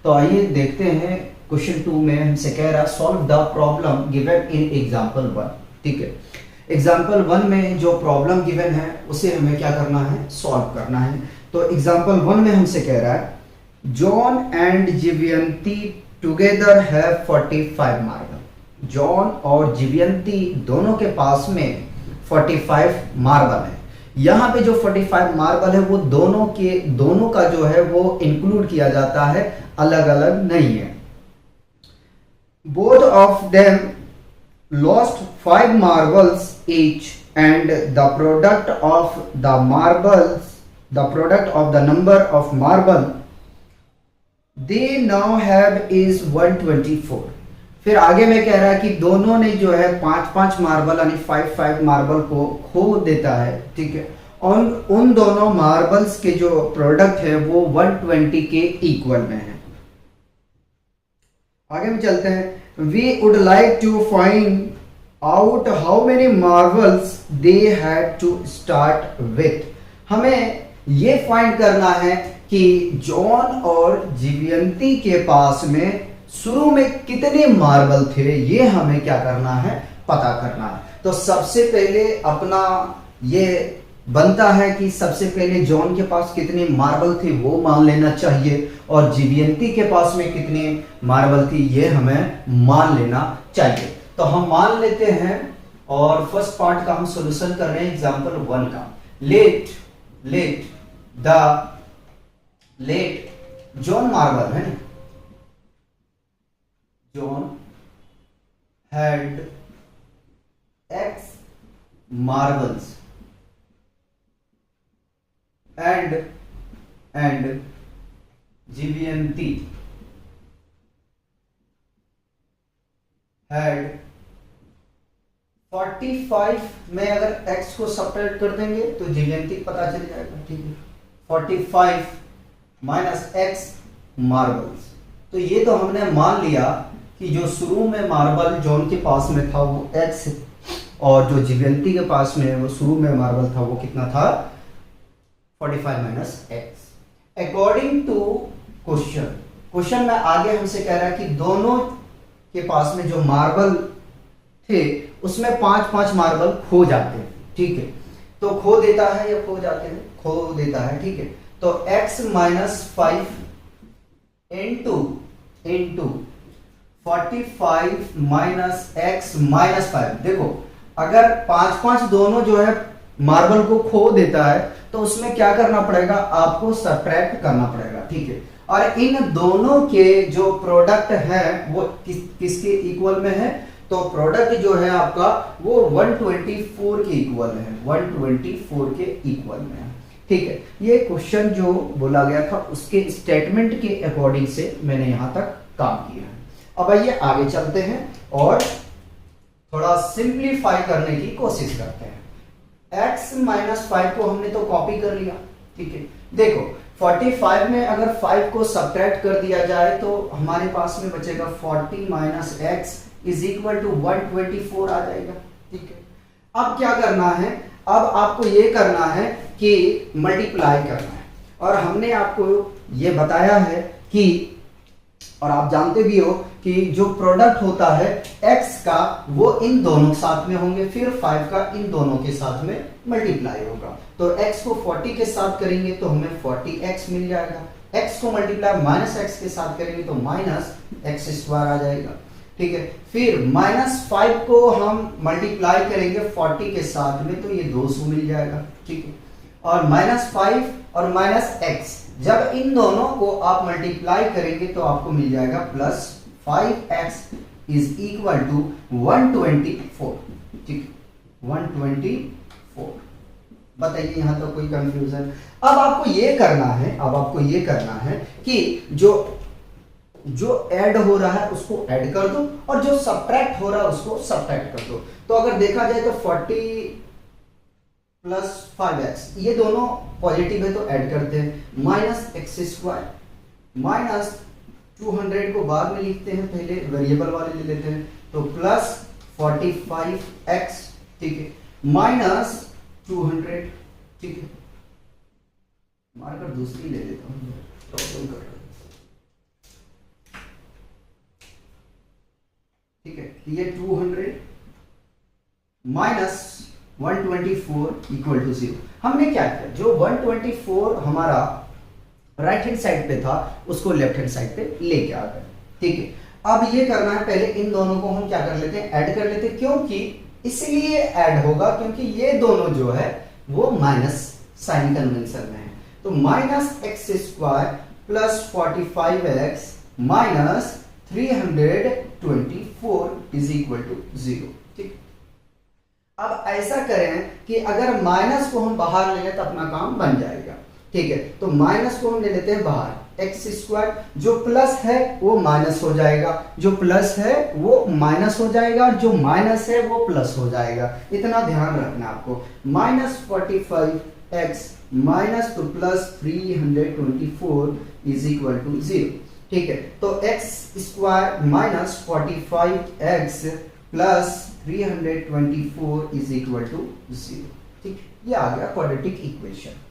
तो आइए देखते हैं क्वेश्चन 2 में हमसे कह रहा solve the problem given in example 1। ठीक है, एग्जांपल 1 में जो प्रॉब्लम गिवन है उसे हमें क्या करना है, सॉल्व करना है। तो एग्जांपल 1 में हमसे कह रहा है John and Jivanti together have 45 marble. John और जिवियंती दोनों के पास में 45 मार्बल है। यहाँ पे जो 45 मार्बल है वो दोनों का जो है वो इंक्लूड किया जाता है, अलग अलग नहीं है। Both of them lost 5 marbles each and the product of the number of marble they now have is 124। फिर आगे में कह रहा है कि दोनों ने जो है 5-5 मार्बल यानी 5-5 मार्बल को खो देता है। ठीक है, और उन दोनों मार्बल्स के जो प्रोडक्ट है वो 120 के इक्वल में है। आगे में चलते हैं। We would like to find out how many marbles they had to start with. हमें ये फाइंड करना है कि जॉन और जिवियंती के पास में शुरू में कितने मार्बल थे, ये हमें क्या करना है, पता करना है। तो सबसे पहले अपना ये बनता है कि सबसे पहले जॉन के पास कितने मार्बल थे वो मान लेना चाहिए, और जिवियंती के पास में कितने मार्बल थी ये हमें मान लेना चाहिए। तो हम मान लेते हैं और फर्स्ट पार्ट का हम सॉल्यूशन कर रहे हैं एग्जांपल 1 का। लेट जॉन मार्बल है, John had X marbles and जिवियंती had 45 में अगर x को सब्ट्रैक्ट कर देंगे तो जिवियंती पता चल जाएगा। ठीक है, 45 माइनस x मार्बल्स। तो ये तो हमने मान लिया कि जो शुरू में मार्बल जॉन के पास में था वो x, और जो जिवियंती के पास में वो शुरू में मार्बल था वो कितना था, 45 minus x। According to question में आगे हमसे कह रहा है कि दोनों के पास में जो मार्बल थे उसमें 5-5 मार्बल खो जाते हैं। ठीक है, तो खो देता है या खो जाते हैं, खो देता है। ठीक है, तो x minus 5 into 45 minus x minus 5। देखो अगर 5-5 दोनों जो है मार्बल को खो देता है तो उसमें क्या करना पड़ेगा, आपको सब्ट्रैक्ट करना पड़ेगा। ठीक है, और इन दोनों के जो प्रोडक्ट है वो किसके इक्वल में है, तो प्रोडक्ट जो है आपका वो 124 के इक्वल है, 124 के इक्वल में है। ठीक है, ये क्वेश्चन जो बोला गया था उसके स्टेटमेंट के अकॉर्डिंग से मैंने यहां तक काम किया है। अब आइए आगे चलते हैं और थोड़ा सिंप्लीफाई करने की कोशिश करते हैं। x माइनस 5 को हमने तो कॉपी कर लिया। ठीक है, देखो 45 में अगर 5 को सब्ट्रैक्ट कर दिया जाए तो हमारे पास में बचेगा 40 minus x is equal to 124 आ जाएगा। ठीक है, अब क्या करना है, अब आपको ये करना है कि मल्टीप्लाई करना है, और हमने आपको ये बताया है कि, और आप जानते भी हो कि जो प्रोडक्ट होता है x का वो इन दोनों साथ में होंगे, फिर 5 का इन दोनों के साथ में मल्टीप्लाई होगा। तो x को 40 के साथ करेंगे तो हमें 40x मिल जाएगा, x को मल्टीप्लाई माइनस x के साथ करेंगे तो माइनस x स्क्वायर आ जाएगा। ठीक है, फिर माइनस 5 को हम मल्टीप्लाई करेंगे 40 के साथ में तो ये 200 मिल जाएगा। ठीक है, और माइनस 5 और माइनस x जब इन दोनों को आप मल्टीप्लाई करेंगे तो आपको मिल जाएगा plus 5x is equal to 124। ठीक, 124। बताइए यहां तो कोई कंफ्यूजन। अब आपको ये करना है कि जो ऐड हो रहा है उसको ऐड कर दो और जो सब्ट्रैक्ट हो रहा है उसको सब्ट्रैक्ट कर दो। तो अगर देखा जाए तो 40 प्लस 5x ये दोनों पॉजिटिव है तो ऐड करते हैं, माइनस एक्स स्क्वायर माइनस 200 को बाद में लिखते हैं, पहले वेरिएबल वाले ले लेते हैं, तो प्लस 45x। ठीक है, माइनस 200। ठीक है, मार्कर दूसरी ले लेता हूं, टोटल कर ये 200 माइनस 124 इक्वल टू 0। हमने क्या किया, जो 124 हमारा राइट हैंड साइड पे था उसको लेफ्ट हैंड साइड पे लेके आ गए। ठीक है, अब ये करना है, पहले इन दोनों को हम क्या कर लेते हैं, ऐड कर लेते हैं। क्योंकि इसलिए ऐड होगा क्योंकि ये दोनों जो है वो माइनस साइन कन्वेंशन में है। तो minus x square plus 45x minus 324 is equal to 0। ठीक, अब ऐसा करें कि अगर माइनस को हम बाहर ले लें तो अपना काम बन जाएगा। ठीक है, तो माइनस को हम ले लेते हैं बाहर, एक्स स्क्वायर, जो प्लस है वो माइनस हो जाएगा, जो प्लस है वो माइनस हो जाएगा, जो माइनस है वो प्लस हो जाएगा। इतना ध्यान रखना आपको। माइनस 45x माइनस तो प्लस 324 इज इक्वल टू 0। ठीक है, तो x square minus 45x plus 324 is equal to 0। ठीक, ये आ गया क्वाड्रेटिक इक्वेशन।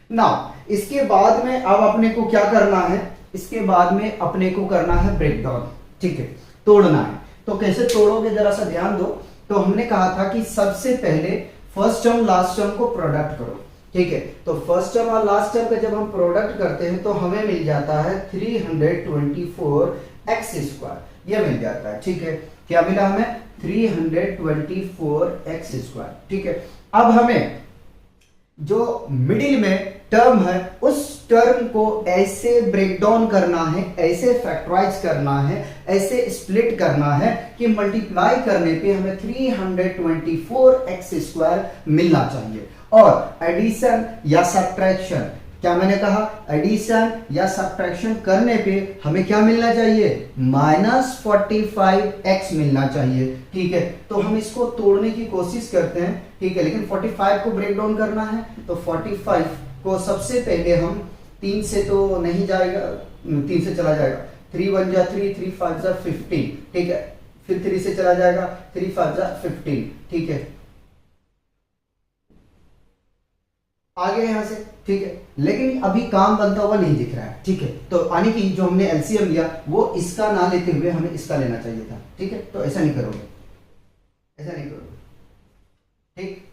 नाउ इसके बाद में अब अपने को क्या करना है, इसके बाद में अपने को करना है ब्रेक डाउन। ठीक है, तोड़ना है। तो कैसे तोड़ोगे जरा सा ध्यान दो। तो हमने कहा था कि सबसे पहले फर्स्ट टर्म लास्ट टर्म को प्रोडक्ट करो। ठीक है, तो फर्स्ट टर्म और लास्ट टर्म का जब हम प्रोडक्ट करते हैं तो हमें मिल जाता है 324 एक्स स्क्वायर, ये मिल जाता है। ठीक है, क्या मिला हमें, 324 एक्स स्क्वायर। ठीक है, अब हमें जो मिडिल में टर्म है उस टर्म को ऐसे ब्रेक डाउन करना है, ऐसे फैक्टराइज करना है, ऐसे स्प्लिट करना है कि मल्टीप्लाई करने पे हमें 324 एक्स स्क्वायर मिलना चाहिए। और एडिशन या सब्ट्रैक्शन, क्या मैंने कहा, एडिशन या सब्ट्रैक्शन करने पे हमें क्या मिलना चाहिए, माइनस 45x मिलना चाहिए। ठीक है, तो हम इसको तोड़ने की कोशिश करते हैं। ठीक है, लेकिन 45 को ब्रेक डाउन करना है तो 45 को सबसे पहले हम 3 से तो नहीं जाएगा, 3 से चला जाएगा, 3 1 जा 3, 3 5 जा 15। ठीक है, फिर 3 से चला जाएगा, 3 5 जा 15। ठीक है, आगे यहां से। ठीक है, लेकिन अभी काम बनता हुआ नहीं दिख रहा है। ठीक है, तो यानी कि जो हमने एलसीएम लिया वो इसका ना लेते हुए हमें इसका लेना चाहिए था। ठीक है, तो ऐसा नहीं करोगे, ऐसा नहीं करोगे। ठीक,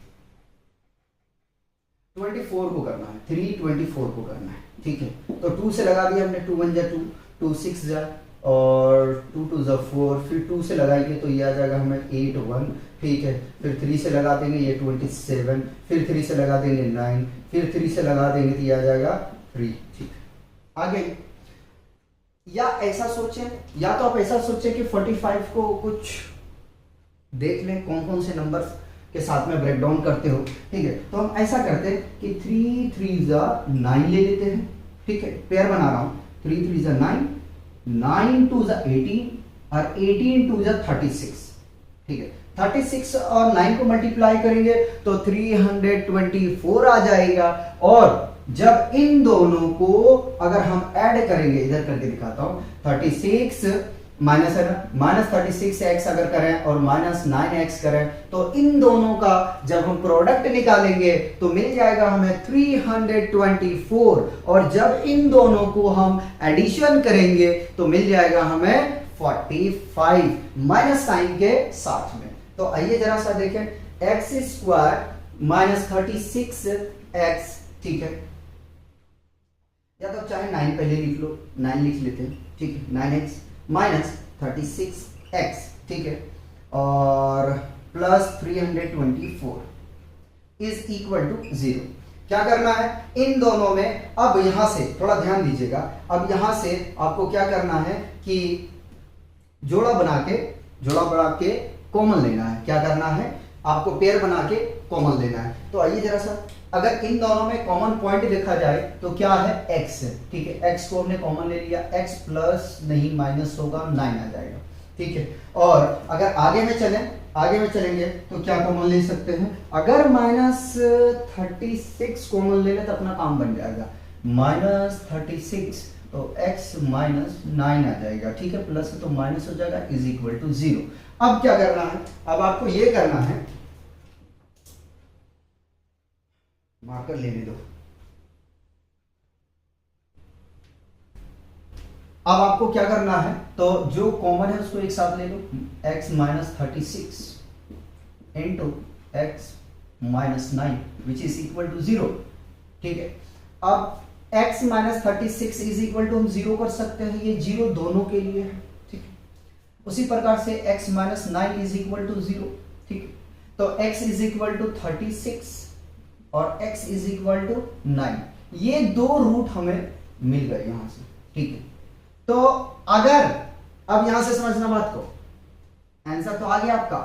24 को करना है, 324 को करना है। ठीक है, तो 2 से लगा दिया हमने, 2 1 जा 2, 2 6 जा और 2 2 जा 4, फिर 2 से लगाएंगे तो ये आ जाएगा हमें 8 1। ठीक है, फिर 3 से लगा देंगे ये 27, फिर 3 से लगा देंगे 9, फिर 3 से लगा देंगे तो ये आ जाएगा 3। ठीक, आगे या ऐसा सोचें, या तो आप ऐसा सोचें कि 45 को कुछ देख लें कौन कौन से नंबर्स के साथ में ब्रेक डाउन करते हो। ठीक है, तो हम ऐसा करते हैं कि 3 3 जा 9 ले लेते हैं। ठीक है, पेयर बना रहा हूं, 3 3 जा 9, 9 2 जा 18 और 18 2 जा 36। ठीक है, 36 और 9 को मल्टीप्लाई करेंगे तो 324 आ जाएगा। और जब इन दोनों को अगर हम ऐड करेंगे, इधर करके दिखाता हूं, 36 माइनस है ना, माइनस 36x अगर करें और माइनस 9x करें तो इन दोनों का जब हम प्रोडक्ट निकालेंगे तो मिल जाएगा हमें 324। और जब इन दोनों को हम एडिशन करेंगे तो मिल जाएगा हमें 45 माइनस साइन के साथ में। तो आइए जरा सा देखें, एक्स स्क्वायर माइनस 36x। ठीक है, या तो चाहे 9 पहले लिख लो, 9 लिख लेते हैं। ठीक है, 9x माइनस 36x। ठीक है, और प्लस 324 इज इक्वल टू 0। क्या करना है, इन दोनों में अब यहां से थोड़ा ध्यान दीजिएगा, अब यहां से आपको क्या करना है कि जोड़ा बना के कॉमन लेना है। क्या करना है, आपको पेयर बना के कॉमन लेना है। तो आइए जरा सा, अगर इन दोनों में कॉमन पॉइंट देखा जाए तो क्या है, x है। ठीक है, x को हमने कॉमन ले लिया, x प्लस नहीं माइनस होगा, 9 आ जाएगा। ठीक है, और अगर आगे में चलेंगे तो क्या कॉमन ले सकते हैं, अगर माइनस 36 कॉमन ले ले तो अपना काम बन जाएगा, माइनस 36 तो x माइनस 9 आ जाएगा। ठीक है, प्लस तो माइनस हो जाएगा इज इक्वल टू 0। अब क्या करना है, अब आपको ये करना है, मार्कर लेने दो। अब आपको क्या करना है, तो जो कॉमन है उसको एक साथ ले लो, x minus 36 into x minus 9 which is equal to 0। ठीक है, अब x minus 36 is equal to हम 0 कर सकते हैं, ये 0 दोनों के लिए है। ठीक है, उसी प्रकार से x minus 9 is equal to 0। ठीक है, तो x इज इक्वल टू 36 और x इज इक्वल टू 9, ये दो रूट हमें मिल गए यहां से। ठीक है, तो अगर अब यहां से समझना बात को, आंसर तो आ गया आपका।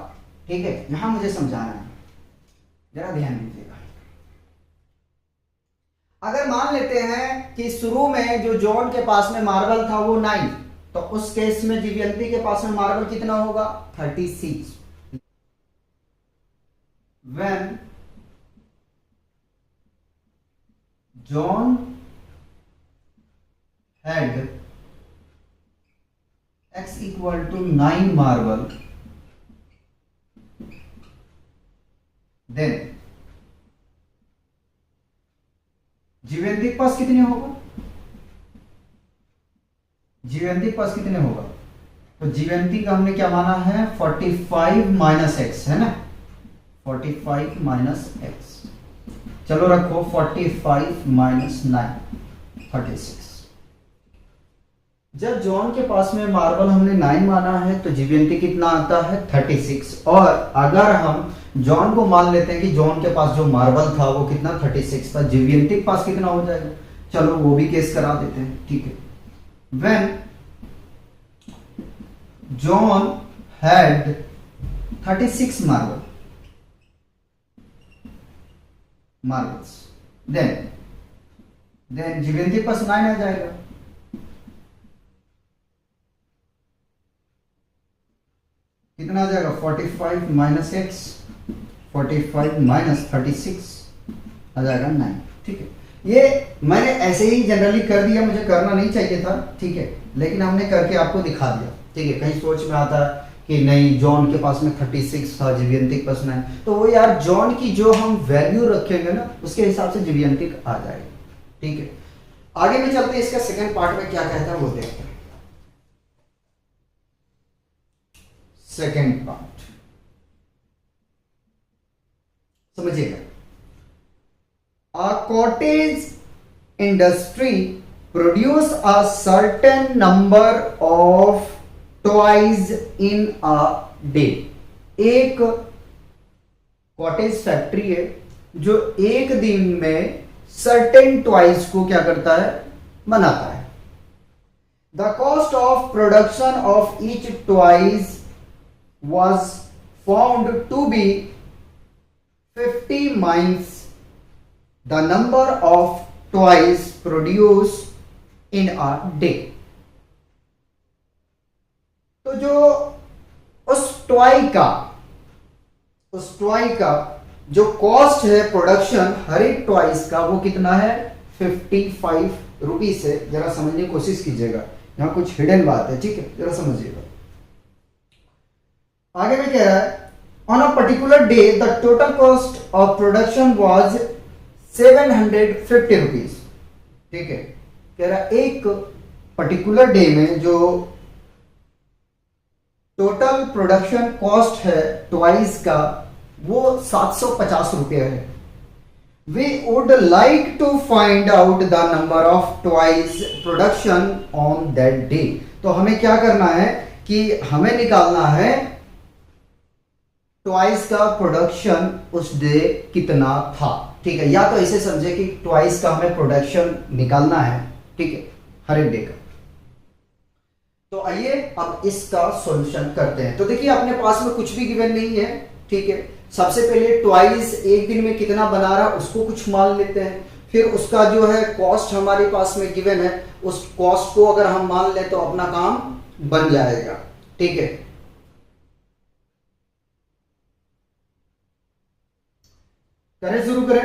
ठीक है, यहां मुझे समझाना है, जरा ध्यान दीजिएगा। अगर मान लेते हैं कि शुरू में जो जॉन के पास में मार्बल था वो 9, तो उस केस में दिव्यंती के पास में मार्बल कितना होगा, 36। When John had x equal to 9 marble, then जीवंती के पास कितने होगा, जीवंती के पास कितने होगा, तो जीवंती का हमने क्या माना है 45 माइनस एक्स है ना, 45 माइनस एक्स, चलो रखो 45 माइनस 9 36। जब जॉन के पास में मार्बल हमने 9 माना है तो जीवंती कितना आता है 36, और अगर हम जॉन को मान लेते हैं कि जॉन के पास जो मार्बल था वो कितना 36 था, जीवंती के पास कितना हो जाएगा, चलो वो भी केस करा देते हैं। ठीक है, when John had 36 marbles, then जीवंती के पास 9 आ जाएगा, कितना आ जाएगा 45 माइनस एक्स, 45 माइनस 36 आ जाएगा 9। ठीक है, ये मैंने ऐसे ही जनरली कर दिया, मुझे करना नहीं चाहिए था। ठीक है, लेकिन हमने करके आपको दिखा दिया। ठीक है, कहीं सोच में आता है कि नहीं जॉन के पास में 36 था, जीवंती के पास 9, तो वो यार जॉन की जो हम वैल्यू रखेंगे ना उसके हिसाब से जीवंती आ जाएगी। ठीक है, आगे में चलते हैं, इसका सेकंड पार्ट में क्या कहता है वो देखते हैं। सेकंड पार्ट समझिएगा, a cottage industry produce a certain number of toys in a day. एक कॉटेज फैक्ट्री है जो एक दिन में सर्टेन टॉयज को क्या करता है, बनाता है। The cost of production of each toys was found to be 50 miles the number of toys produced in a day। तो जो उस टॉय का जो कॉस्ट है प्रोडक्शन हर एक टॉयज का वो कितना है 55 रुपीज है। जरा समझने की कोशिश कीजिएगा, यहां कुछ हिडन बात है। ठीक है, जरा समझिएगा। आगे में कह रहा है on a particular day the total cost of production was 750 rupees. ठीक है, कह रहा है एक पर्टिकुलर डे में जो टोटल प्रोडक्शन कॉस्ट है टॉयज का वो 750 रुपये है। We would like to find out the number of toys production on that day. तो हमें क्या करना है कि हमें निकालना है ट्वाइस का प्रोडक्शन उस डे कितना था। ठीक है, या तो इसे समझे कि ट्वाइस का हमें प्रोडक्शन निकालना है। ठीक है, हर एक डे का। तो आइए अब इसका सॉल्यूशन करते हैं। तो देखिए अपने पास में कुछ भी गिवन नहीं है। ठीक है, सबसे पहले ट्वाइस एक दिन में कितना बना रहा उसको कुछ मान लेते हैं, फिर उसका जो है कॉस्ट हमारे पास में गिवन है, उस कॉस्ट को अगर हम मान ले तो अपना काम बन जाएगा। ठीक है, करें, शुरू करें।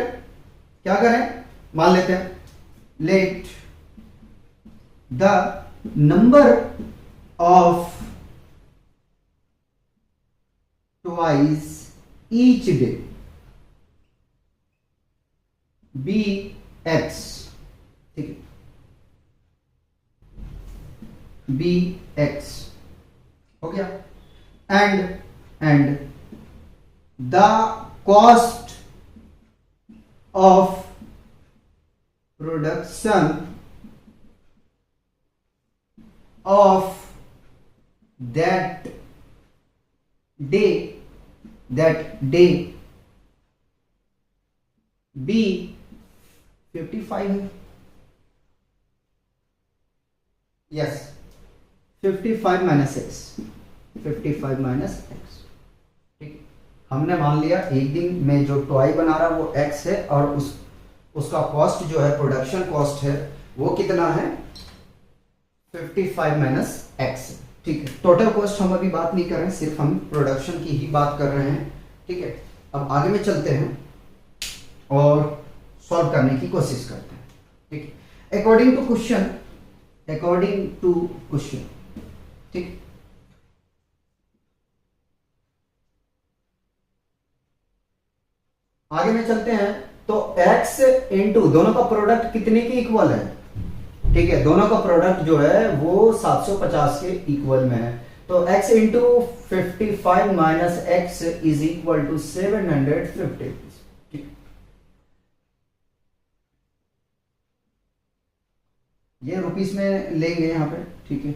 क्या करें, मान लेते हैं let the number of twice each day be x. ठीक है, बी एक्स हो गया, and the cost of production of that day be 55 है, yes 55 minus x, 55 minus x, ठीक है। हमने मान लिया एक दिन में जो टॉय बना रहा वो एक्स है और उसका कॉस्ट जो है, प्रोडक्शन कॉस्ट है, वो कितना है 55 माइनस एक्स, ठीक है। टोटल कॉस्ट हम अभी बात नहीं कर रहे हैं, सिर्फ हम प्रोडक्शन की ही बात कर रहे हैं, ठीक है। अब आगे में चलते हैं और सॉल्व करने की कोशिश करते हैं, ठीक है। अकॉर्डिंग टू क्वेश्चन, ठीक। आगे में चलते हैं तो x इंटू दोनों का प्रोडक्ट कितने के इक्वल है, ठीक है। दोनों का प्रोडक्ट जो है वो 750 के इक्वल में है, तो x into 55 minus x is equal to 750, ठीक। ये रुपीस में लेंगे यहाँ पे, ठीक है।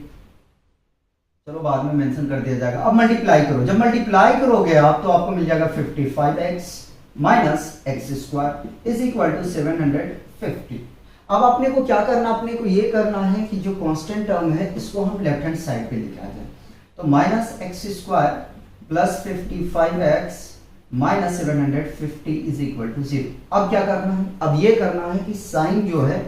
चलो बाद में मेंशन कर दिया जाएगा। अब मल्टीप्लाई करो, जब मल्टीप्लाई करोगे आप तो आपको मिल जाएगा 55x minus x square is equal to 750। अब अपने को क्या करना, अपने को ये करना है कि जो कांस्टेंट टर्म है इसको हम लेफ्ट हैंड साइड पे लेके आ जाए, तो minus x square plus 55x minus 750 is equal to 0। अब क्या करना है, अब ये करना है कि साइन जो है,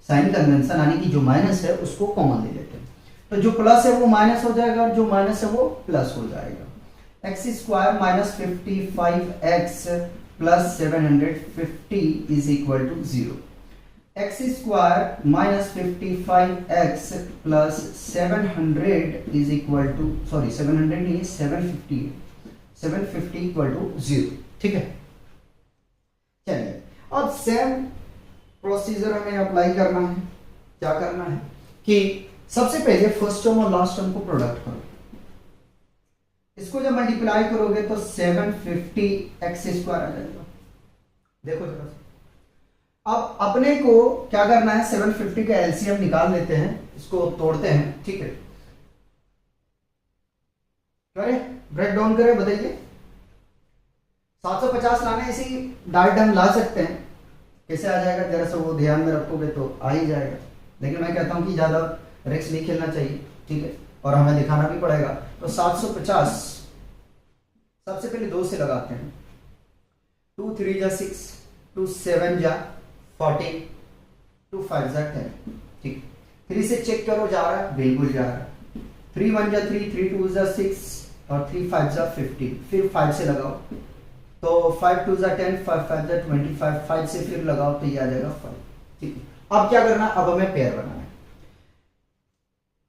साइन कन्वेंशन यानी कि जो माइनस है उसको कॉमन ले लेते हैं, तो जो प्लस है वो माइनस हो जाएगा और जो माइनस है वो प्लस हो जाएगा। X square minus 55x plus 750 is equal to 0। X square minus 55x plus 700 is equal to, sorry 700 नहीं है 750, 750 इक्वल टू 0, ठीक है। चलिए अब सेम प्रोसीजर हमें अप्लाई करना है। क्या करना है कि सबसे पहले फर्स्ट टर्म और लास्ट टर्म को प्रोडक्ट करो, इसको जब मल्टीप्लाई करोगे तो 750x स्क्वायर आ जाएगा। देखो जरा, अब अपने को क्या करना है, 750 का एलसीएम निकाल लेते हैं, इसको तोड़ते हैं, ठीक है। करें ब्रेक डाउन करें, बताइए 750 लाना है, इसी डायरेक्ट हम ला सकते हैं, कैसे आ जाएगा जरा सा वो ध्यान में रखोगे तो आ ही जाएगा, लेकिन मैं कहता हूं कि ज्यादा रिस्क नहीं खेलना चाहिए, ठीक है, और हमें दिखाना भी पड़ेगा। तो 750 सबसे पहले 2 से लगाते हैं, 2 3 जा 6, 2 7 जा 40, 2 5 जा 10, ठीक। 3 से चेक करो जा रहा है, बिल्कुल जा रहा है। 3 1 जा 3, 3 2 जा 6 और 3 5 जा 15, फिर 5 से लगाओ तो 5 2 जा 10, 5 5 जा 25, 5 से फिर लगाओ तो ये आ जाएगा 5, ठीक है। अब क्या करना, अब हमें पेयर बनाना है।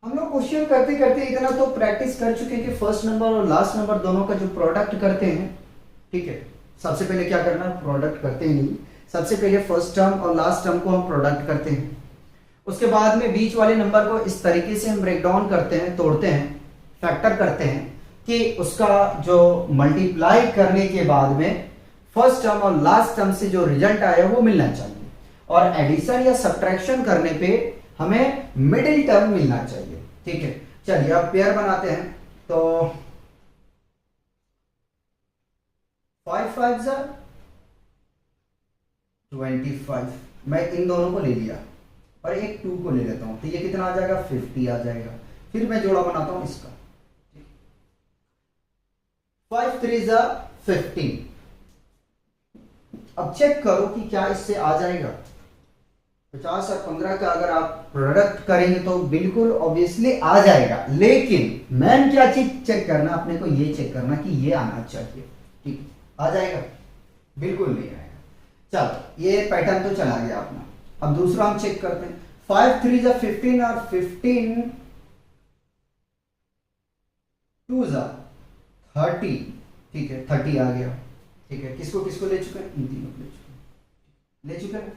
हम लोग क्वेश्चन करते करते इतना तो प्रैक्टिस कर चुके हैं कि फर्स्ट नंबर और लास्ट नंबर दोनों का जो प्रोडक्ट करते हैं, ठीक है। सबसे पहले क्या करना है, प्रोडक्ट करते ही नहीं, सबसे पहले फर्स्ट टर्म और लास्ट टर्म को हम प्रोडक्ट करते हैं, उसके बाद में बीच वाले नंबर को इस तरीके से हम ब्रेक डाउन करते हैं, तोड़ते हैं, फैक्टर करते हैं कि उसका जो मल्टीप्लाई करने के बाद में फर्स्ट टर्म और लास्ट टर्म से जो रिजल्ट आया वो मिलना चाहिए, और एडिशन या सब्ट्रैक्शन करने पे हमें मिडिल टर्म मिलना चाहिए, ठीक है। चलिए अब पेयर बनाते हैं, तो 5 5 जा 25, मैं इन दोनों को ले लिया और एक 2 को ले लेता हूं, तो ये कितना आ जाएगा 50 आ जाएगा। फिर मैं जोड़ा बनाता हूं इसका, 5 3 जा 15। अब चेक करो कि क्या इससे आ जाएगा। 50 और 15 का अगर आप प्रोडक्ट करेंगे तो बिल्कुल ऑब्वियसली आ जाएगा, लेकिन मेन क्या चीज चेक करना, अपने को ये चेक करना कि ये आना चाहिए, ठीक। आ जाएगा? बिल्कुल नहीं आएगा। चलो ये पैटर्न तो चला गया अपना। अब दूसरा हम चेक करते हैं, 5 3 जा 15 और 15 2 जा 30, ठीक है, 30 आ गया, ठीक है। किसको किसको ले चुके हैं, इन तीनों को ले चुके हैं,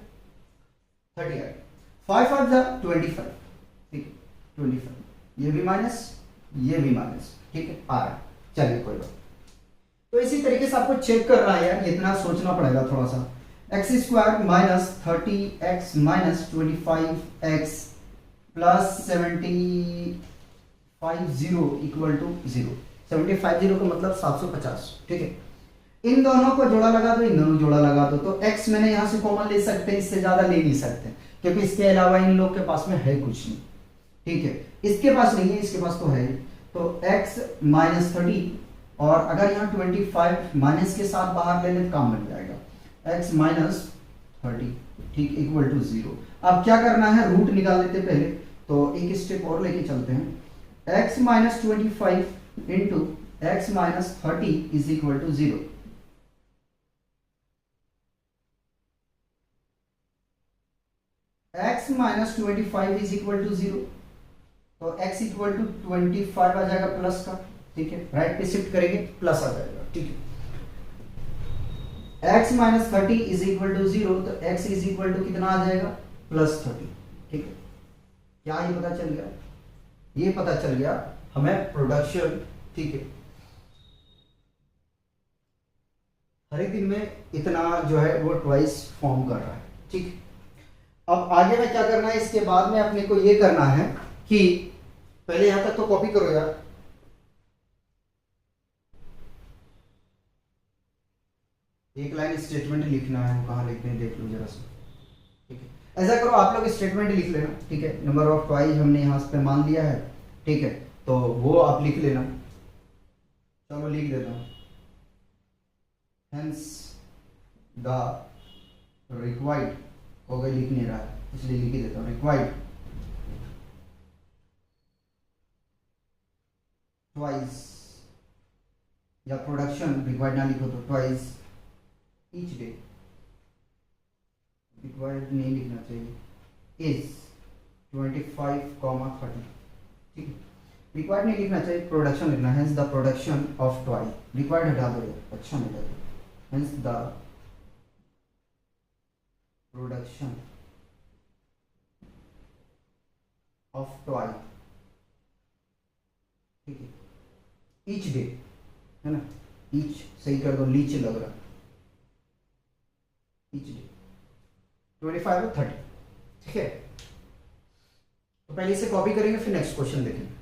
30 आ गया। 5 5 जा 25, ठीक है, 25। ये भी माइनस, ये भी माइनस, ठीक है आ रहा है। चलिए कोई बात। तो इसी तरीके से आपको चेक करना है यार, इतना सोचना पड़ेगा थोड़ा सा। X square minus 30x minus 25x plus 750 equal to 0। 750 का मतलब 750, ठीक है। इन दोनों को जोड़ा लगा दो, इन दोनों जोड़ा लगा दो, तो x मैंने यहां से कॉमन ले सकते हैं, इससे ज्यादा ले नहीं सकते क्योंकि इसके अलावा इन लोग के पास में है कुछ नहीं, ठीक है। इसके पास नहीं है, इसके पास तो है। तो x माइनस 30 और अगर यहाँ 25 माइनस के साथ बाहर ले लें काम बन जाएगा x माइनस 30, ठीक, इक्वल टू 0। अब क्या करना है, रूट निकाल लेते पहले, तो एक स्टेप और लेके चलते हैं। x minus 25 into x minus 30 is equal to 0। x minus 25 is equal to 0, तो x इक्वल टू 25 आ जाएगा प्लस का, ठीक है। राइट पे शिफ्ट करेंगे प्लस आ जाएगा, ठीक है। x minus 30 is equal to 0, तो x इज इक्वल टू कितना आ जाएगा, प्लस 30, ठीक है। क्या ये पता चल गया, ये पता चल गया हमें प्रोडक्शन, ठीक है। हर एक दिन में इतना जो है वो ट्वाइस फॉर्म कर रहा है, ठीक है। अब आगे में क्या करना है, इसके बाद में अपने को ये करना है कि पहले यहां तक तो कॉपी करो यार, एक लाइन स्टेटमेंट लिखना है, वो कहाँ लिखते हैं देख लो जरा सा, ठीक है। ऐसा करो आप लोग स्टेटमेंट लिख लेना, ठीक है। नंबर ऑफ ट्वाइस हमने यहाँ पे मान लिया है, ठीक है, तो वो आप लिख लेना। चलो लिख देता हूँ, हेंस द रिक्वायर्ड, हो गई, लिख नहीं रहा है इसलिए लिख ही देता हूँ, रिक्वायर्ड ट्वाइस, या प्रोडक्शन रिक्वायर्ड ना लिखो तो ट्वाइस ईच डे, रिक्वायर्ड नहीं लिखना चाहिए, इज 25, 30, ठीक है। रिक्वायर्ड नहीं लिखना चाहिए, प्रोडक्शन लिखना है, hence the production of ट्वाई, required हटा दो, अच्छा नहीं लगेगा, hence the production of toy, ठीक है, ईच डे, है ना, ईच सही कर दो, लीच लग रहा, ईच डे 25 और 30, ठीक है। तो पहले इसे कॉपी करेंगे फिर नेक्स्ट क्वेश्चन देखेंगे।